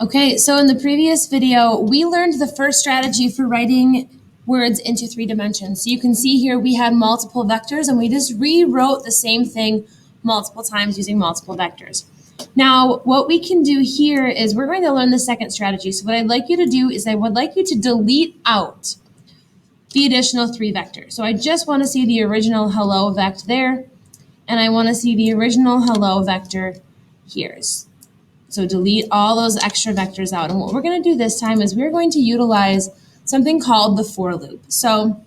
Okay, so in the previous video, we learned the first strategy for writing words into 3 dimensions. So you can see here we had multiple vectors and we just rewrote the same thing multiple times using multiple vectors. Now, what we can do here is we're going to learn the second strategy. So what I'd like you to do is I would like you to delete out the additional 3 vectors. So I just want to see the original hello vector there, and I want to see the original hello vector here. So delete all those extra vectors out. And what we're going to do this time is we're going to utilize something called the for loop. So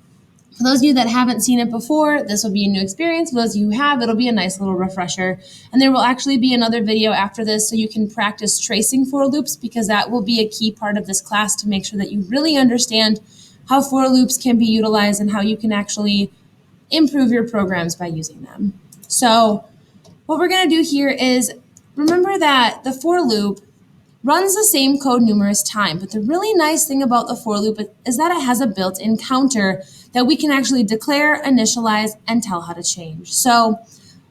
for those of you that haven't seen it before, this will be a new experience. For those of you who have, it'll be a nice little refresher. And there will actually be another video after this so you can practice tracing for loops, because that will be a key part of this class to make sure that you really understand how for loops can be utilized and how you can actually improve your programs by using them. So what we're going to do here is remember that the for loop runs the same code numerous times, but the really nice thing about the for loop is that it has a built-in counter that we can actually declare, initialize, and tell how to change. So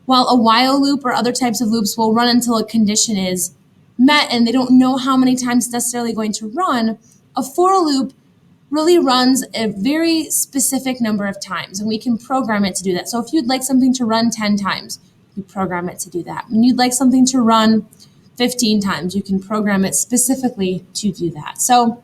while a while loop or other types of loops will run until a condition is met and they don't know how many times it's necessarily going to run, a for loop really runs a very specific number of times, and we can program it to do that. So if you'd like something to run 10 times, you program it to do that. When you'd like something to run 15 times, you can program it specifically to do that. So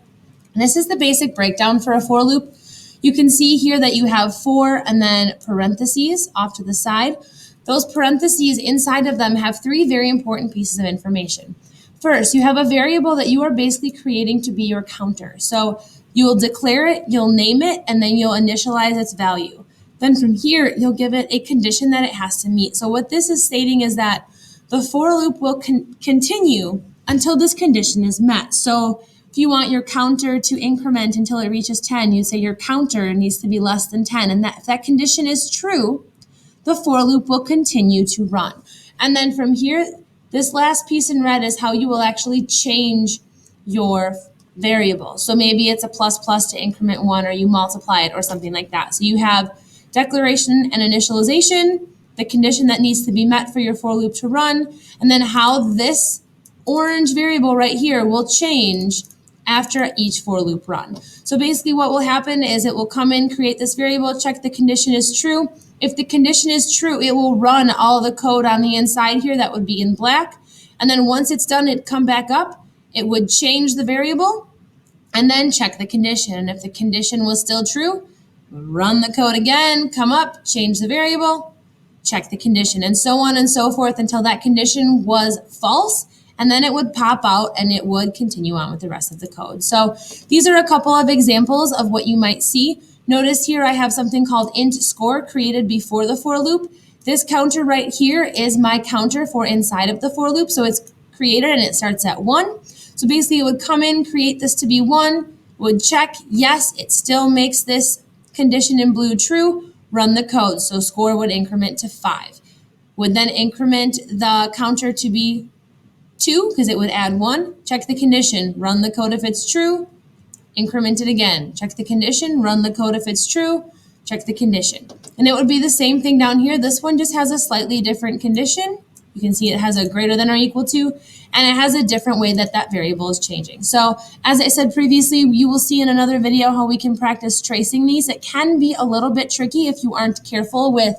this is the basic breakdown for a for loop. You can see here that you have for and then parentheses off to the side. Those parentheses inside of them have 3 very important pieces of information. First, you have a variable that you are basically creating to be your counter. So you'll declare it, you'll name it, and then you'll initialize its value. Then from here, you'll give it a condition that it has to meet. So what this is stating is that the for loop will continue until this condition is met. So if you want your counter to increment until it reaches 10, you say your counter needs to be less than 10. And if that condition is true, the for loop will continue to run. And then from here, this last piece in red is how you will actually change your variable. So maybe it's a plus plus to increment 1, or you multiply it or something like that. So you have declaration and initialization, the condition that needs to be met for your for loop to run, and then how this orange variable right here will change after each for loop run. So basically what will happen is it will come in, create this variable, check the condition is true. If the condition is true, it will run all the code on the inside here that would be in black. And then once it's done, it'd come back up. It would change the variable and then check the condition. And if the condition was still true, run the code again, come up, change the variable, check the condition, and so on and so forth until that condition was false. And then it would pop out and it would continue on with the rest of the code. So these are a couple of examples of what you might see. Notice here I have something called int score created before the for loop. This counter right here is my counter for inside of the for loop. So it's created and it starts at 1. So basically it would come in, create this to be 1, would check, yes, it still makes this condition in blue true, run the code. So score would increment to 5. Would then increment the counter to be 2 because it would add 1, check the condition, run the code if it's true, increment it again, check the condition, run the code if it's true, check the condition. And it would be the same thing down here. This one just has a slightly different condition. You can see it has a greater than or equal to, and it has a different way that that variable is changing. So as I said previously, you will see in another video how we can practice tracing these. It can be a little bit tricky if you aren't careful with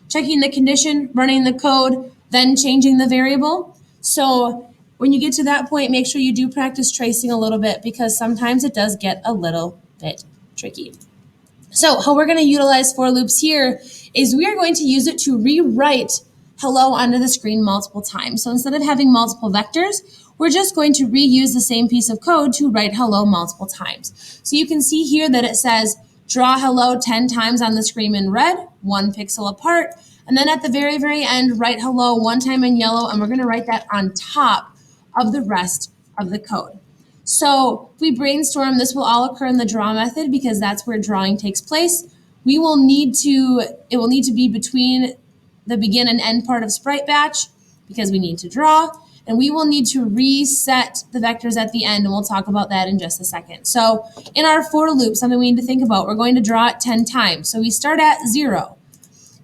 checking the condition, running the code, then changing the variable. So when you get to that point, make sure you do practice tracing a little bit, because sometimes it does get a little bit tricky. So how we're going to utilize for loops here is we are going to use it to rewrite hello onto the screen multiple times. So instead of having multiple vectors, we're just going to reuse the same piece of code to write hello multiple times. So you can see here that it says draw hello 10 times on the screen in red, 1 pixel apart. And then at the very, very end, write hello 1 time in yellow, and we're going to write that on top of the rest of the code. So if we brainstorm, this will all occur in the draw method because that's where drawing takes place. It will need to be between the begin and end part of sprite batch because we need to draw, and we will need to reset the vectors at the end, and we'll talk about that in just a second. So in our for loop, something we need to think about, we're going to draw it 10 times. So we start at 0.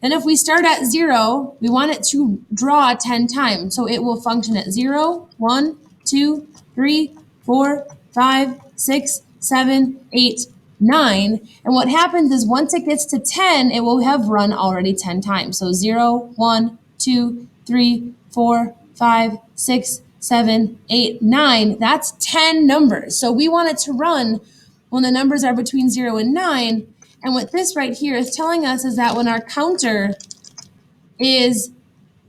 Then if we start at 0, we want it to draw 10 times. So it will function at 0, 1, 2, 3, 4, 5, 6, 7, 8, 9. And what happens is once it gets to 10, it will have run already 10 times. So 0, 1, 2, 3, 4, 5, 6, 7, 8, 9. That's 10 numbers. So we want it to run when the numbers are between 0 and 9. And what this right here is telling us is that when our counter is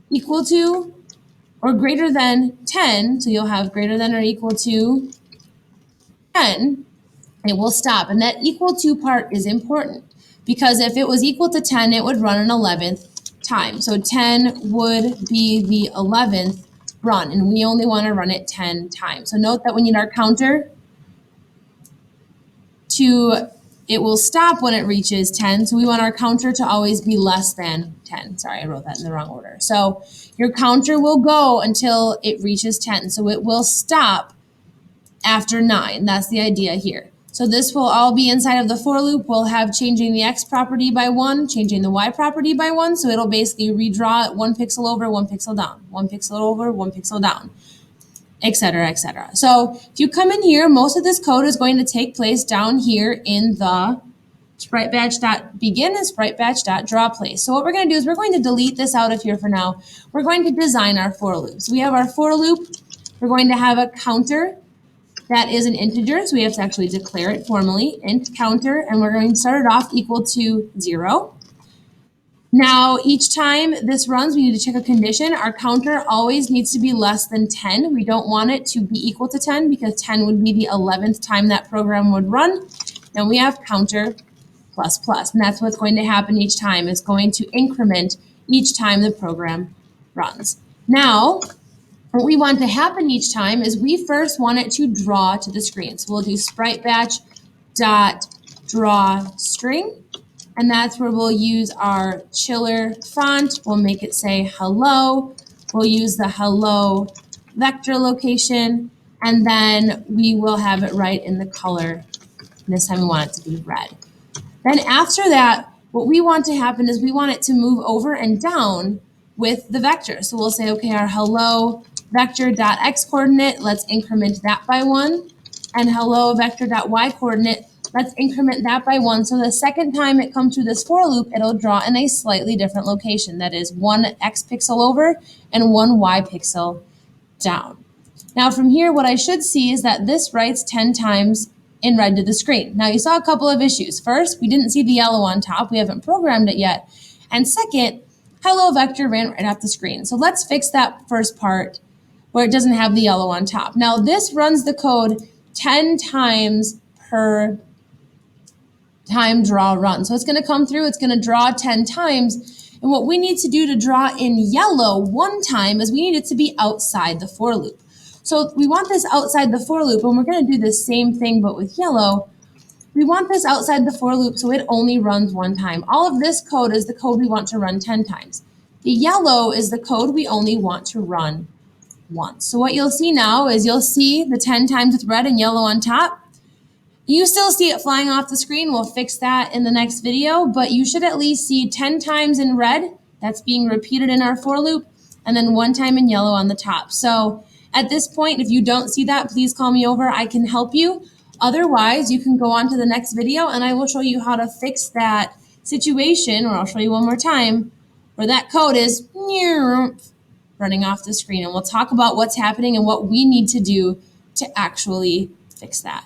equal to or greater than 10, so you'll have greater than or equal to 10, it will stop. And that equal to part is important because if it was equal to 10, it would run an 11th time. So 10 would be the 11th run, and we only want to run it 10 times. So note that we need our counter to, it will stop when it reaches 10. So we want our counter to always be less than 10. Sorry, I wrote that in the wrong order. So your counter will go until it reaches 10. So it will stop after 9. That's the idea here. So this will all be inside of the for loop. We'll have changing the x property by 1, changing the y property by 1. So it'll basically redraw it 1 pixel over, 1 pixel down, 1 pixel over, 1 pixel down, etc., etc. So if you come in here, most of this code is going to take place down here in the SpriteBatch.begin and SpriteBatch.drawPlace. So what we're going to do is we're going to delete this out of here for now. We're going to design our for loop. So we have our for loop. We're going to have a counter that is an integer, so we have to actually declare it formally, int counter, and we're going to start it off equal to 0. Now, each time this runs, we need to check a condition. Our counter always needs to be less than 10. We don't want it to be equal to 10 because 10 would be the 11th time that program would run. Then we have counter plus plus, and that's what's going to happen each time. It's going to increment each time the program runs. Now, what we want to happen each time is we first want it to draw to the screen. So we'll do SpriteBatch.drawString, and that's where we'll use our chiller font. We'll make it say hello. We'll use the hello vector location, and then we will have it right in the color. This time we want it to be red. Then after that, what we want to happen is we want it to move over and down with the vector. So we'll say, okay, our hello vector.x coordinate, let's increment that by 1. And hello vector.y coordinate, let's increment that by 1. So the second time it comes through this for loop, it'll draw in a slightly different location. That is 1 x pixel over and 1 y pixel down. Now from here, what I should see is that this writes 10 times in red to the screen. Now you saw a couple of issues. First, we didn't see the yellow on top. We haven't programmed it yet. And second, hello vector ran right off the screen. So let's fix that first part where it doesn't have the yellow on top. Now this runs the code 10 times per time draw run. So it's going to come through, it's going to draw 10 times. And what we need to do to draw in yellow one time is we need it to be outside the for loop. So we want this outside the for loop, and we're going to do the same thing but with yellow. We want this outside the for loop so it only runs one time. All of this code is the code we want to run 10 times. The yellow is the code we only want to run once. So what you'll see now is you'll see the 10 times with red and yellow on top. You still see it flying off the screen. We'll fix that in the next video, but you should at least see 10 times in red. That's being repeated in our for loop, and then 1 time in yellow on the top. So at this point, if you don't see that, please call me over. I can help you. Otherwise, you can go on to the next video and I will show you how to fix that situation, or I'll show you one more time, where that code is running off the screen. And we'll talk about what's happening and what we need to do to actually fix that.